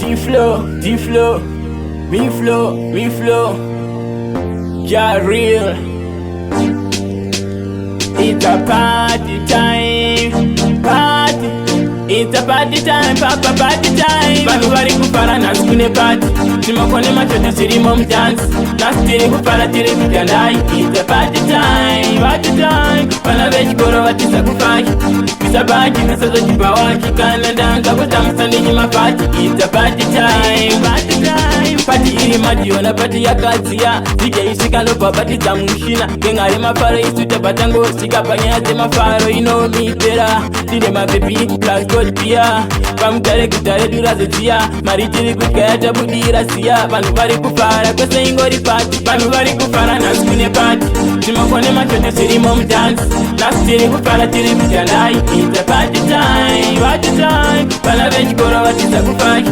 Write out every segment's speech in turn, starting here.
D-Flow, D-Flow, me flow, yeah real. It's a party time, party. It's a party time, papa party time. Vanhu vari kufara nhasi kune party. Timakone machoto tirimo mudance. Nhasi tiri kufara tiri kutandai. It's a party time, party time. Vana vechikoro vatiza kufaki. Visa baki nesazochipa waki. Kana ndanga kutamisa ndinyima party. It's a party time, party time. Party iri madiona party yakadziya. Zige isvika ndobva party dzamushina. Ngengari mafaro isuta patangosvika panyaya dzemafaro inomipera. Tine mabebi plus God beer. Pamutare kutare durazodziya. Mari tiri kudya tabudira siya. Vanhu vari kufara kwese ingori party. Vanhu vari kufara nhasi kune party. Timakone machoto tirimo mudance. Nhasi tiri kufara tiri kutandai. It's a party time, party time. Vana vechikoro vatiza kufaki.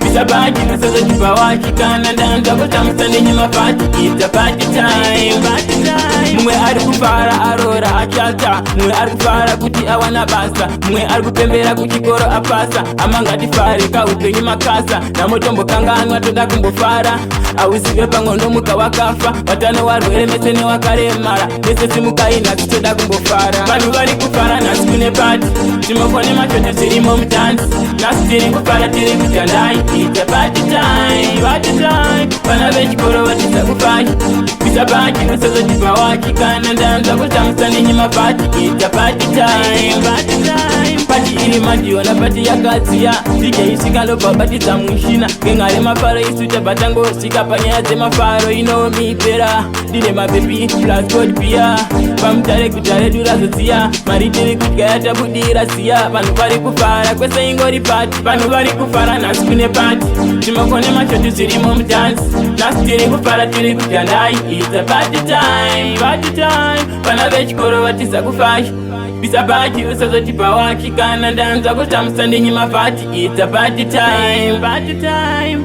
Visa baki nesazochipa waki. Kana ndanza kutamisa ndinyima party. It's a party time, party time. Mumwe ari kufara arora achata. Mumwe ari kufara kuti awana basa. Mumwe ari kupembera kuchikoro apasa. Amangatifare kaupenyu makasa. Namotombo kanganwa toda kumbofara. Auzive pang'ondo muka wakafa. Watano warwere mese newakaremara. Mese simukaina titoda kumbofara. Vanhu vari kufara nhasi kune party. Timakone machoto tirimo mudance. Nhasi tiri kufara tiri kutandai. It's a party time, party time. Vana vechikoro vatiza kufaki. Visa baki nesazochipa waki. Kana ndanza kutamisa ndinyima party. It's a party time, party time. Party iri madiona party yakadziya. Zige isvika ndobva party dzamushina. Ngengari mafaro isuta patangosvika panyaya dzemafaro inomipera. Ndine mabebi plus God beer. Pamutare kutare durazodziya. Mari tiri kudya yatabudira siya. Vanhu vari kufara kwese ingori party. Vanhu vari kufara nhasi kune party. Timakone machoto tirimo mudance. Nhasi tiri kufara tiri kutandai. It's a party time, party time. Vana vechikoro vatiza kufaki. Visa baki usazochipa waki. Kana ndanza kutamisa ndinyima party. It's a party time, party time.